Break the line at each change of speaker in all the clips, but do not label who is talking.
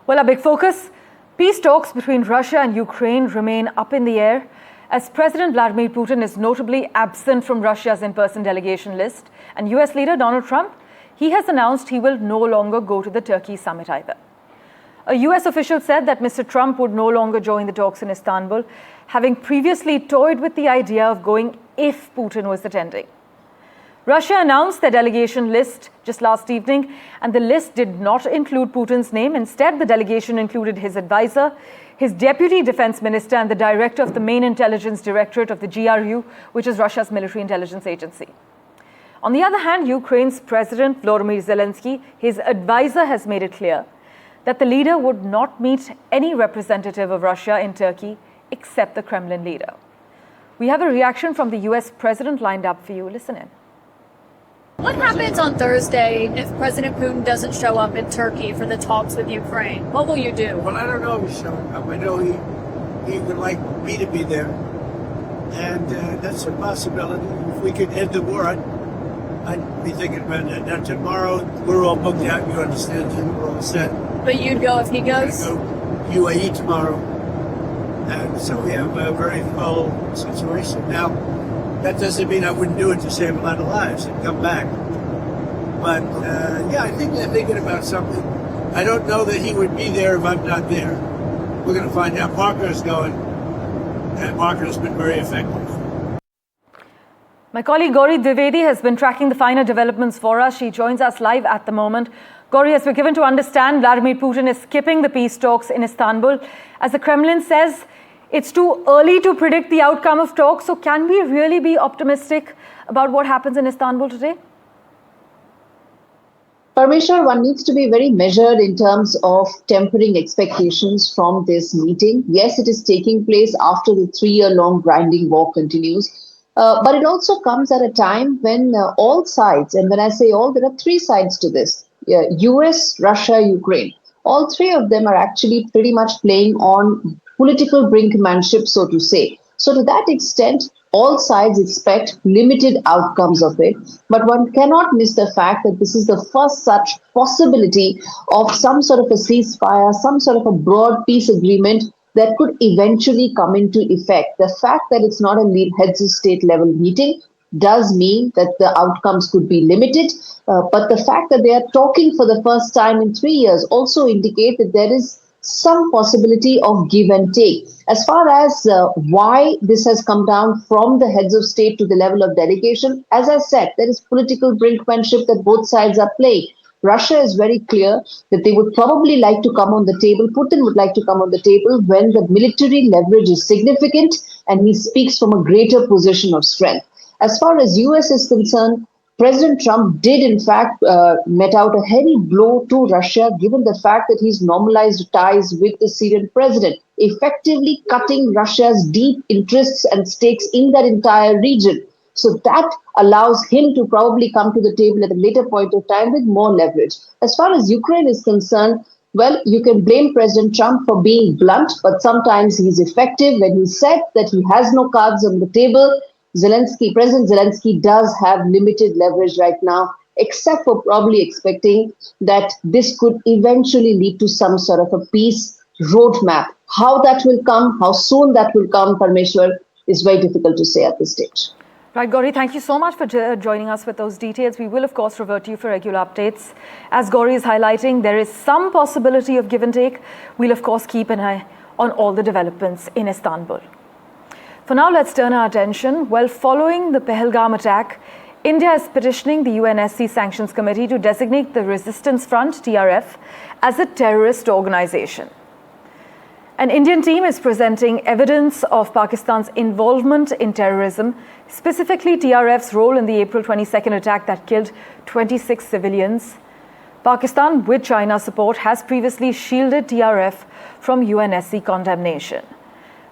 Well, our big focus, peace talks between Russia and Ukraine remain up in the air as President Vladimir Putin is notably absent from Russia's in-person delegation list. And US leader Donald Trump, he has announced he will no longer go to the Turkey summit either. A US official said that Mr. Trump would no longer join the talks in Istanbul, having previously toyed with the idea of going if Putin was attending. Russia announced their delegation list just last evening, and the list did not include Putin's name. Instead, the delegation included his advisor, his deputy defense minister, and the director of the main intelligence directorate of the GRU, which is Russia's military intelligence agency. On the other hand, Ukraine's President Volodymyr Zelensky, his advisor, has made it clear that the leader would not meet any representative of Russia in Turkey except the Kremlin leader. We have a reaction from the US president lined up for you. Listen in.
What happens on Thursday if President Putin doesn't show up in Turkey for the talks with Ukraine? What will you do?
Well, I don't know if he's showing up. I know he would like me to be there. And that's a possibility. If we could end the war, I'd be thinking about that. Now, tomorrow, we're all booked out, you understand, and we're all set.
But you'd go if he goes?
Go UAE tomorrow. And so we have a very full situation. Now, that doesn't mean I wouldn't do it to save a lot of lives and come back. But, yeah, I think they're thinking about something. I don't know that he would be there if I'm not there. We're going to find out. Parker's going, and Parker's been very effective.
My colleague Gauri Dwivedi has been tracking the finer developments for us. She joins us live at the moment. Gauri, as we're given to understand, Vladimir Putin is skipping the peace talks in Istanbul. As the Kremlin says, it's too early to predict the outcome of talks. So can we really be optimistic about what happens in Istanbul today?
Parmeshwar, one needs to be very measured in terms of tempering expectations from this meeting. Yes, it is taking place after the 3-year-long grinding war continues. But it also comes at a time when all sides, and when I say all, there are 3 sides to this, US, Russia, Ukraine. All 3 of them are actually pretty much playing on political brinkmanship, so to say. So to that extent, all sides expect limited outcomes of it. But one cannot miss the fact that this is the first such possibility of some sort of a ceasefire, some sort of a broad peace agreement that could eventually come into effect. The fact that it's not a heads of state level meeting does mean that the outcomes could be limited. But the fact that they are talking for the first time in 3 years also indicate that there is some possibility of give and take. As far as why this has come down from the heads of state to the level of delegation, as I said, there is political brinkmanship that both sides are playing. Russia is very clear that they would probably like to come on the table. Putin would like to come on the table when the military leverage is significant and he speaks from a greater position of strength. As far as US is concerned, President Trump did, in fact, met out a heavy blow to Russia, given the fact that he's normalized ties with the Syrian president, effectively cutting Russia's deep interests and stakes in that entire region. So that allows him to probably come to the table at a later point of time with more leverage. As far as Ukraine is concerned, well, you can blame President Trump for being blunt, but sometimes he's effective. When he said that he has no cards on the table, President Zelensky does have limited leverage right now, except for probably expecting that this could eventually lead to some sort of a peace roadmap. How that will come, how soon that will come, Parmeshwar, is very difficult to say at this stage.
Right, Gauri, thank you so much for joining us with those details. We will, of course, revert to you for regular updates. As Gauri is highlighting, there is some possibility of give and take. We'll, of course, keep an eye on all the developments in Istanbul. For now, let's turn our attention. Well, following the Pahalgam attack, India is petitioning the UNSC Sanctions Committee to designate the Resistance Front, TRF, as a terrorist organization. An Indian team is presenting evidence of Pakistan's involvement in terrorism, specifically TRF's role in the April 22nd attack that killed 26 civilians. Pakistan, with China's support, has previously shielded TRF from UNSC condemnation.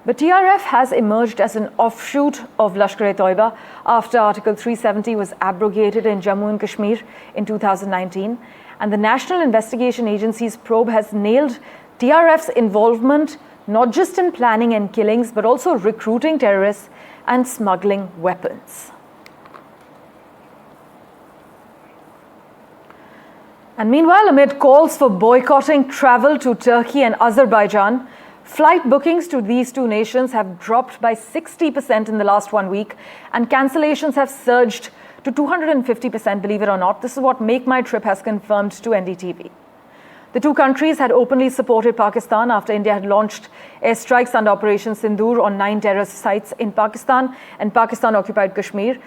But TRF has emerged as an offshoot of Lashkar-e-Toiba after Article 370 was abrogated in Jammu and Kashmir in 2019. And the National Investigation Agency's probe has nailed TRF's involvement not just in planning and killings, but also recruiting terrorists and smuggling weapons. And meanwhile, amid calls for boycotting travel to Turkey and Azerbaijan, flight bookings to these two nations have dropped by 60% in the last 1 week, and cancellations have surged to 250%, believe it or not. This is what Make My Trip has confirmed to NDTV. The two countries had openly supported Pakistan after India had launched airstrikes under Operation Sindoor on 9 terrorist sites in Pakistan and Pakistan-occupied Kashmir.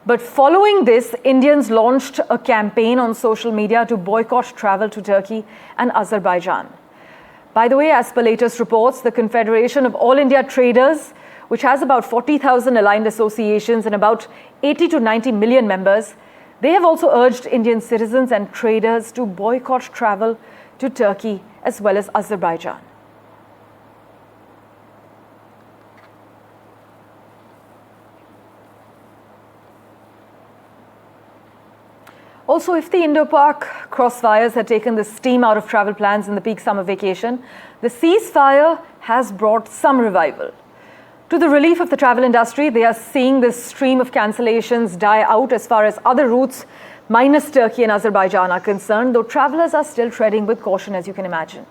But following this, Indians launched a campaign on social media to boycott travel to Turkey and Azerbaijan. By the way, as per latest reports, the Confederation of All India Traders, which has about 40,000 aligned associations and about 80 to 90 million members, they have also urged Indian citizens and traders to boycott travel to Turkey as well as Azerbaijan. Also, if the Indo-Pak crossfires had taken the steam out of travel plans in the peak summer vacation, the ceasefire has brought some revival. To the relief of the travel industry, they are seeing this stream of cancellations die out as far as other routes, minus Turkey and Azerbaijan, are concerned, though travelers are still treading with caution, as you can imagine.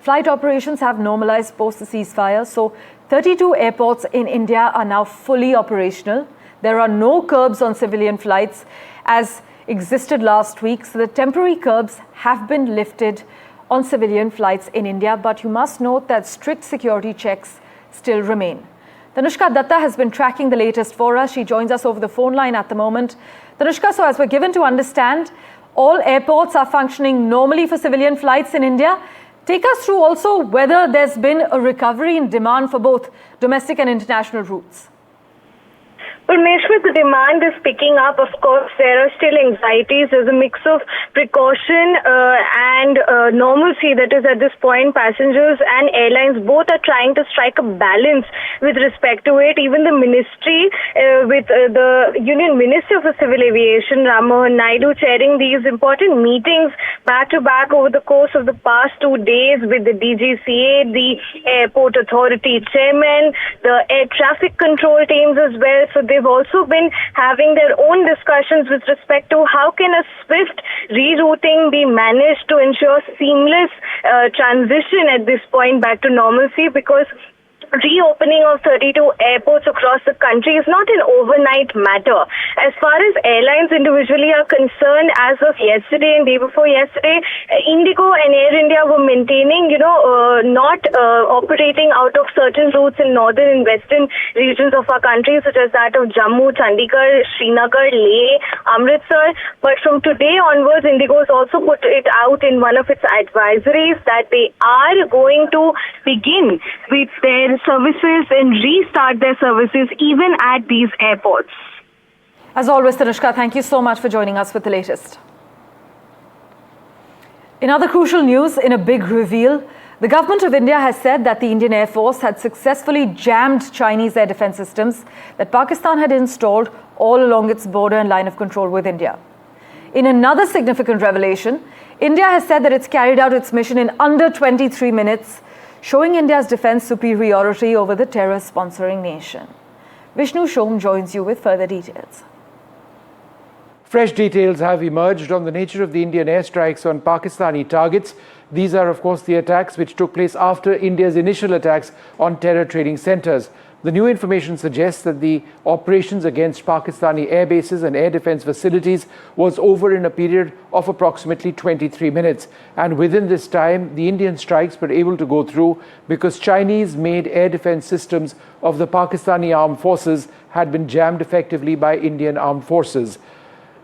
Flight operations have normalized post the ceasefire, so 32 airports in India are now fully operational. There are no curbs on civilian flights, as existed last week, so the temporary curbs have been lifted on civilian flights in India, but you must note that strict security checks still remain. Tanushka Datta has been tracking the latest for us. She joins us over the phone line at the moment. Tanushka, so as we're given to understand, all airports are functioning normally for civilian flights in India. Take us through also whether there's been a recovery in demand for both domestic and international routes.
Parmeshwar, the demand is picking up. Of course, there are still anxieties. There's a mix of precaution and normalcy that is at this point. Passengers and airlines both are trying to strike a balance with respect to it. Even the ministry, with the Union Minister for Civil Aviation, Ram Mohan Naidu, chairing these important meetings back-to-back over the course of the past 2 days with the DGCA, the Airport Authority Chairman, the air traffic control teams as well. So they've also been having their own discussions with respect to how can a swift rerouting be managed to ensure seamless transition at this point back to normalcy, because reopening of 32 airports across the country is not an overnight matter. As far as airlines individually are concerned, as of yesterday and day before yesterday, Indigo and Air India were maintaining, not operating out of certain routes in northern and western regions of our country, such as that of Jammu, Chandigarh, Srinagar, Leh, Amritsar. But from today onwards, Indigo has also put it out in one of its advisories that they are going to begin with their services and restart their services even at these airports.
As always, Tanushka, thank you so much for joining us with the latest. In other crucial news, in a big reveal, the government of India has said that the Indian Air Force had successfully jammed Chinese air defense systems that Pakistan had installed all along its border and line of control with India. In another significant revelation, India has said that it's carried out its mission in under 23 minutes, showing India's defense superiority over the terror-sponsoring nation. Vishnu Shom joins you with further details.
Fresh details have emerged on the nature of the Indian airstrikes on Pakistani targets. These are, of course, the attacks which took place after India's initial attacks on terror training centers. The new information suggests that the operations against Pakistani air bases and air defense facilities was over in a period of approximately 23 minutes. And within this time, the Indian strikes were able to go through because Chinese-made air defense systems of the Pakistani armed forces had been jammed effectively by Indian armed forces.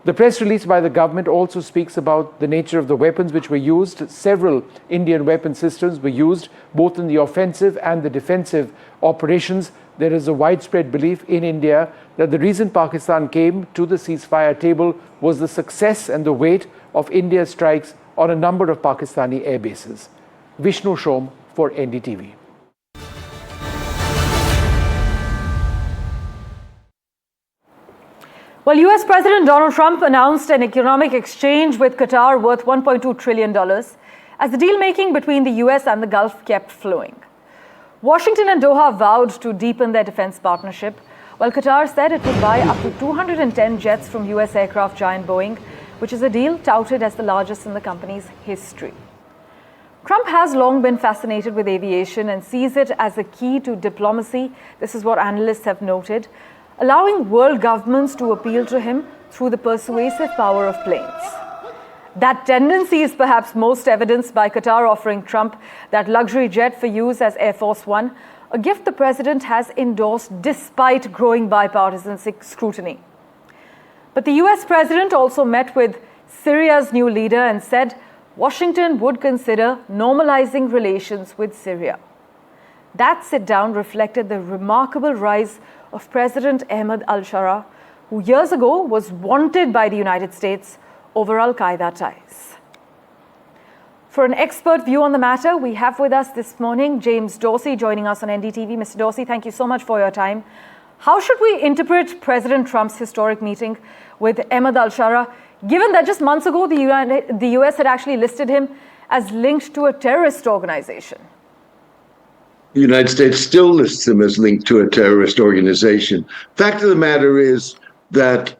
The press release by the government also speaks about the nature of the weapons which were used. Several Indian weapon systems were used both in the offensive and the defensive operations. There is a widespread belief in India that the reason Pakistan came to the ceasefire table was the success and the weight of India's strikes on a number of Pakistani air bases. Vishnu Shom for NDTV.
Well, US President Donald Trump announced an economic exchange with Qatar worth $1.2 trillion as the deal-making between the US and the Gulf kept flowing. Washington and Doha vowed to deepen their defense partnership, while Qatar said it would buy up to 210 jets from US aircraft giant Boeing, which is a deal touted as the largest in the company's history. Trump has long been fascinated with aviation and sees it as a key to diplomacy. This is what analysts have noted, allowing world governments to appeal to him through the persuasive power of planes. That tendency is perhaps most evidenced by Qatar offering Trump that luxury jet for use as Air Force One, a gift the president has endorsed despite growing bipartisan scrutiny. But the US president also met with Syria's new leader and said Washington would consider normalizing relations with Syria. That sit-down reflected the remarkable rise of President Ahmed al-Shara, who years ago was wanted by the United States over al-Qaeda ties. For an expert view on the matter, we have with us this morning James Dorsey joining us on NDTV. Mr. Dorsey, thank you so much for your time. How should we interpret President Trump's historic meeting with Ahmed al-Shara, given that just months ago the US had actually listed him as linked to a terrorist organization?
The United States still lists him as linked to a terrorist organization. Fact of the matter is that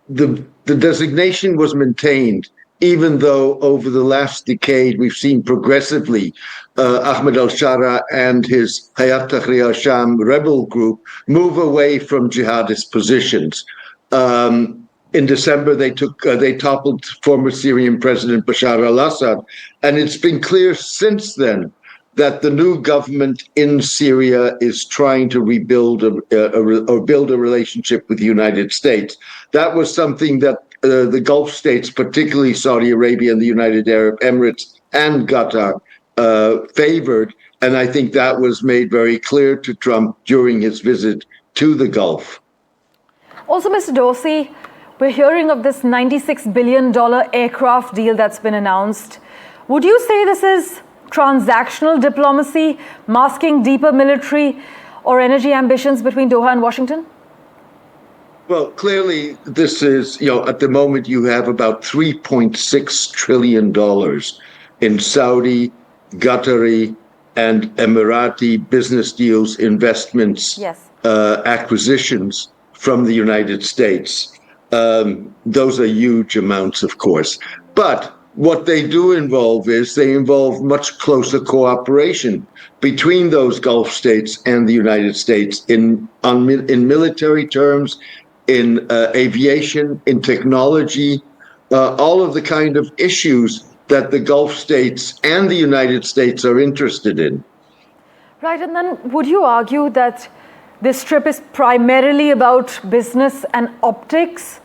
the designation was maintained, even though over the last decade we've seen progressively Ahmed al-Shara and his Hayat Tahrir al-Sham rebel group move away from jihadist positions. In December, they toppled former Syrian President Bashar al-Assad, and it's been clear since then that the new government in Syria is trying to rebuild or build a relationship with the United States. That was something that the Gulf states, particularly Saudi Arabia and the United Arab Emirates and Qatar, favored. And I think that was made very clear to Trump during his visit to the Gulf.
Also, Mr. Dorsey, we're hearing of this $96 billion aircraft deal that's been announced. Would you say this is transactional diplomacy, masking deeper military or energy ambitions between Doha and Washington?
Well, clearly, this is, at the moment you have about $3.6 trillion in Saudi, Qatari, and Emirati business deals, investments,
yes,
acquisitions from the United States. Those are huge amounts, of course. But what they do involve much closer cooperation between those Gulf states and the United States in military terms, in aviation, in technology, all of the kind of issues that the Gulf states and the United States are interested in.
Right, and then would you argue that this trip is primarily about business and optics?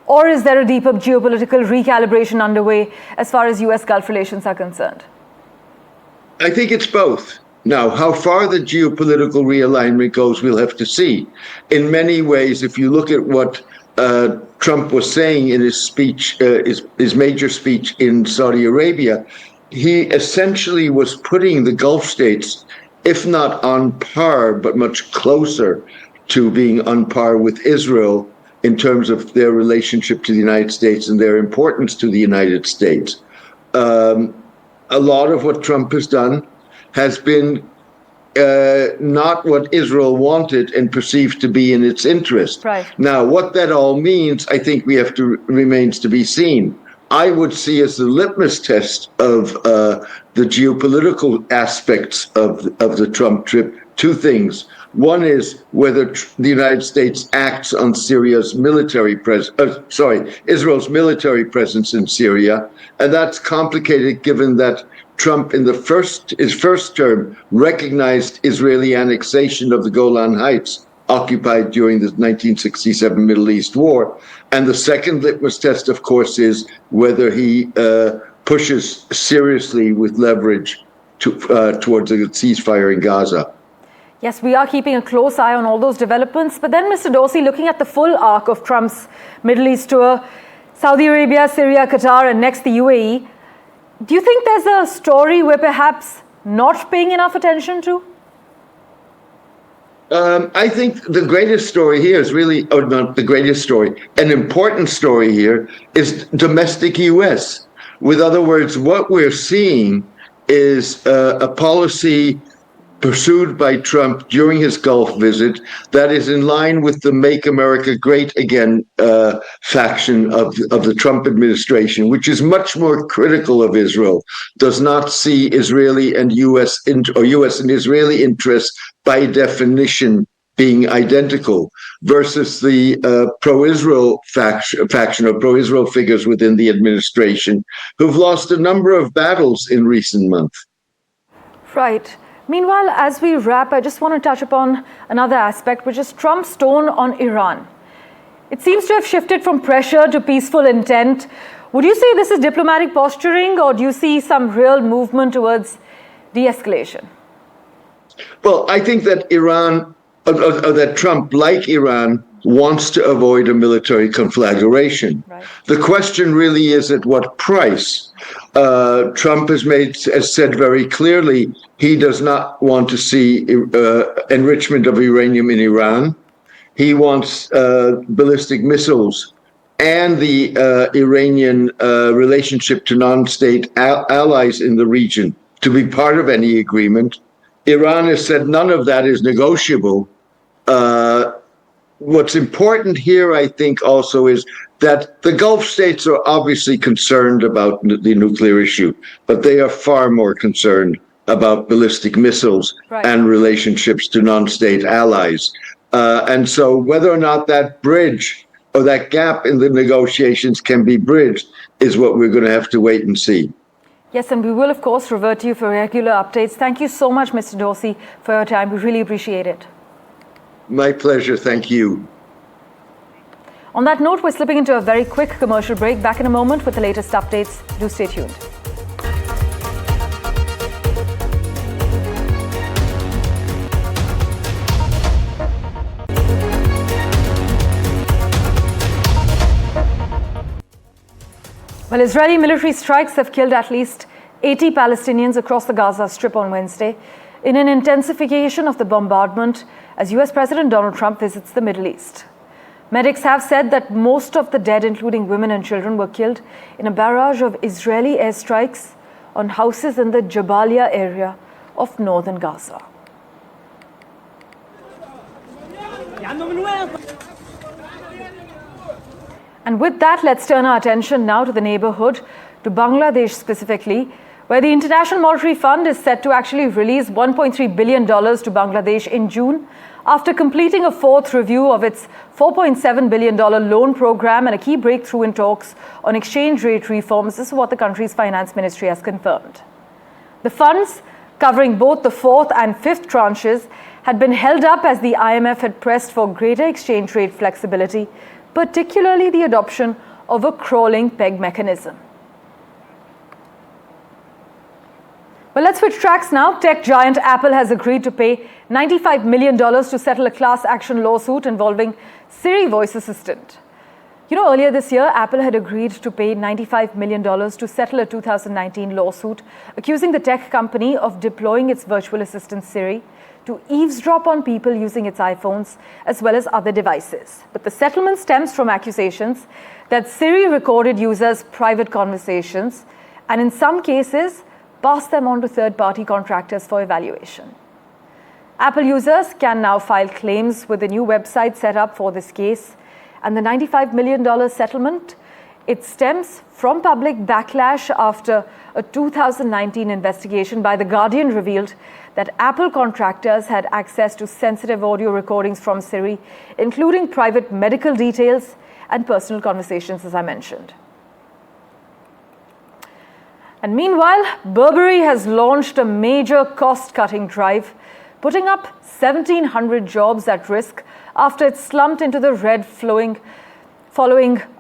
Or is there a deeper geopolitical recalibration underway as far as US Gulf relations are concerned?
I think it's both. Now, how far the geopolitical realignment goes, we'll have to see. In many ways, if you look at what Trump was saying in his speech, his major speech in Saudi Arabia, he essentially was putting the Gulf states, if not on par, but much closer to being on par with Israel in terms of their relationship to the United States and their importance to the United States. A lot of what Trump has done has been not what Israel wanted and perceived to be in its interest.
Right.
Now, what that all means, I think remains to be seen. I would see as the litmus test of the geopolitical aspects of the Trump trip two things. One is whether the United States acts on Israel's military presence in Syria, and that's complicated given that Trump, in his first term, recognized Israeli annexation of the Golan Heights, occupied during the 1967 Middle East War, and the second litmus test, of course, is whether he pushes seriously with leverage towards a ceasefire in Gaza.
Yes, we are keeping a close eye on all those developments. But then, Mr. Dorsey, looking at the full arc of Trump's Middle East tour, Saudi Arabia, Syria, Qatar, and next the UAE, do you think there's a story we're perhaps not paying enough attention to?
I think the greatest story here is really, or not the greatest story, an important story here is domestic U.S. With other words, what we're seeing is a policy pursued by Trump during his Gulf visit that is in line with the Make America Great Again faction of the Trump administration, which is much more critical of Israel, does not see Israeli and U.S. and Israeli interests by definition being identical, versus the pro-Israel faction or pro-Israel figures within the administration who've lost a number of battles in recent months.
Right. Meanwhile, as we wrap, I just want to touch upon another aspect, which is Trump's tone on Iran. It seems to have shifted from pressure to peaceful intent. Would you say this is diplomatic posturing, or do you see some real movement towards de-escalation?
Well, I think that that Trump, like Iran, wants to avoid a military conflagration. Right. The question really is at what price? Trump has said very clearly he does not want to see enrichment of uranium in Iran. He wants ballistic missiles and the Iranian relationship to non-state allies in the region to be part of any agreement. Iran has said none of that is negotiable. What's important here, I think, also is that the Gulf states are obviously concerned about the nuclear issue, but they are far more concerned about ballistic missiles and relationships to non-state allies. And so whether or not that bridge or that gap in the negotiations can be bridged is what we're going to have to wait and see.
Yes, and we will, of course, revert to you for regular updates. Thank you so much, Mr. Dorsey, for your time. We really appreciate it.
My pleasure. Thank you.
On that note, we're slipping into a very quick commercial break. Back in a moment with the latest updates. Do stay tuned. Well, Israeli military strikes have killed at least 80 Palestinians across the Gaza Strip on Wednesday in an intensification of the bombardment as US President Donald Trump visits the Middle East. Medics have said that most of the dead, including women and children, were killed in a barrage of Israeli airstrikes on houses in the Jabalia area of northern Gaza. And with that, let's turn our attention now to the neighborhood, to Bangladesh specifically, where the International Monetary Fund is set to actually release $1.3 billion to Bangladesh in June after completing a fourth review of its $4.7 billion loan program and a key breakthrough in talks on exchange rate reforms. This is what the country's finance ministry has confirmed. The funds, covering both the fourth and fifth tranches, had been held up as the IMF had pressed for greater exchange rate flexibility, particularly the adoption of a crawling peg mechanism. Well, let's switch tracks now. Tech giant Apple has agreed to pay $95 million to settle a class action lawsuit involving Siri voice assistant. You know, earlier this year, Apple had agreed to pay $95 million to settle a 2019 lawsuit accusing the tech company of deploying its virtual assistant Siri to eavesdrop on people using its iPhones as well as other devices. But the settlement stems from accusations that Siri recorded users' private conversations and in some cases passed them on to third-party contractors for evaluation. Apple users can now file claims with the new website set up for this case, and the $95 million settlement, it stems from public backlash after a 2019 investigation by The Guardian revealed that Apple contractors had access to sensitive audio recordings from Siri, including private medical details and personal conversations, as I mentioned. And meanwhile, Burberry has launched a major cost-cutting drive, putting up 1,700 jobs at risk after it slumped into the red following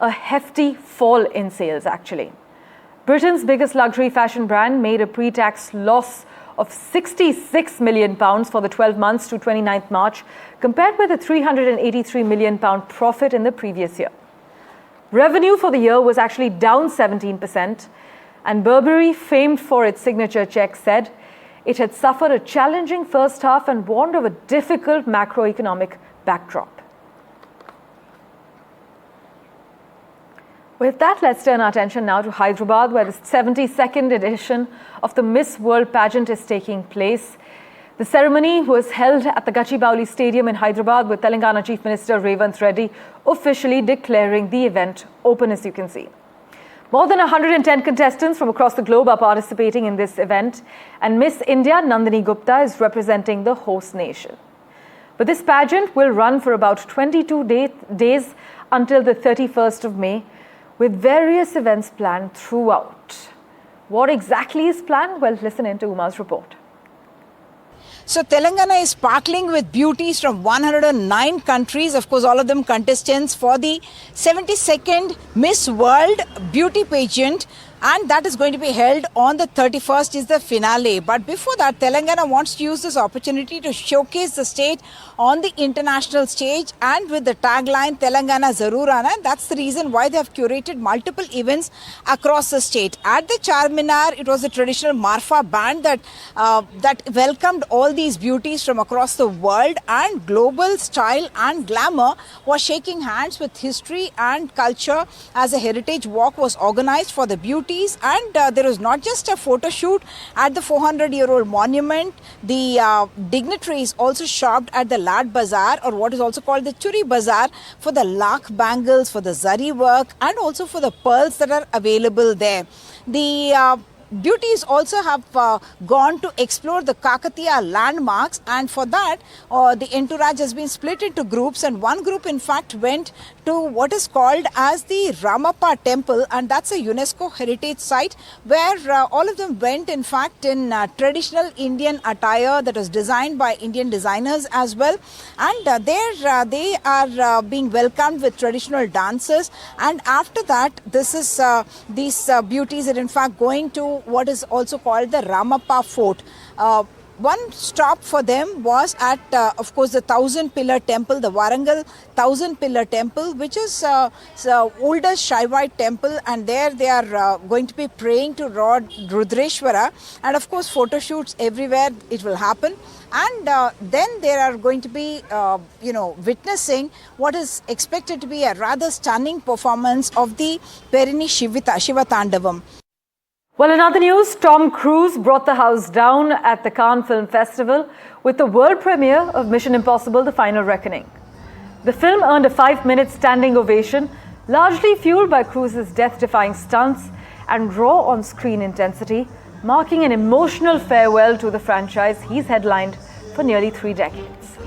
a hefty fall in sales, actually. Britain's biggest luxury fashion brand made a pre-tax loss of £66 million for the 12 months to 29th March, compared with a £383 million profit in the previous year. Revenue for the year was actually down 17%, and Burberry, famed for its signature check, said it had suffered a challenging first half and warned of a difficult macroeconomic backdrop. With that, let's turn our attention now to Hyderabad, where the 72nd edition of the Miss World pageant is taking place. The ceremony was held at the Gachibowli Stadium in Hyderabad with Telangana Chief Minister Revanth Reddy officially declaring the event open, as you can see. More than 110 contestants from across the globe are participating in this event, and Miss India Nandini Gupta is representing the host nation. But this pageant will run for about 22 days until the 31st of May, with various events planned throughout. What exactly is planned? Well, listen in to Uma's report.
So Telangana is sparkling with beauties from 109 countries, of course all of them contestants for the 72nd Miss World Beauty Pageant, and that is going to be held on the 31st is the finale. But before that, Telangana wants to use this opportunity to showcase the state on the international stage, and with the tagline Telangana Zarur Aana. That's the reason why they have curated multiple events across the state. At the Charminar, it was the traditional Marfa band that welcomed all these beauties from across the world, and global style and glamour was shaking hands with history and culture as a heritage walk was organized for the beauty. And there was not just a photo shoot at the 400-year-old monument. The dignitaries also shopped at the Lad Bazaar, or what is also called the Churi Bazaar, for the lakh bangles, for the zari work, and also for the pearls that are available there. The beauties also have gone to explore the Kakatiya landmarks, and for that the entourage has been split into groups, and one group in fact went to what is called as the Ramappa temple, and that's a UNESCO heritage site where all of them went in fact in traditional Indian attire that was designed by Indian designers as well, and there they are being welcomed with traditional dances. And after that, this is these beauties are in fact going to what is also called the Ramappa Fort. One stop for them was at, of course, the 1,000-pillar temple, the Warangal 1,000-pillar temple, which is the oldest Shaivite temple, and there they are going to be praying to Lord Rudreshwara, and of course photo shoots everywhere it will happen. And then they are going to be, witnessing what is expected to be a rather stunning performance of the Perini Shiva Tandavam.
Well, in other news, Tom Cruise brought the house down at the Cannes Film Festival with the world premiere of Mission Impossible: The Final Reckoning. The film earned a 5-minute standing ovation, largely fueled by Cruise's death-defying stunts and raw on-screen intensity, marking an emotional farewell to the franchise he's headlined for nearly 3 decades.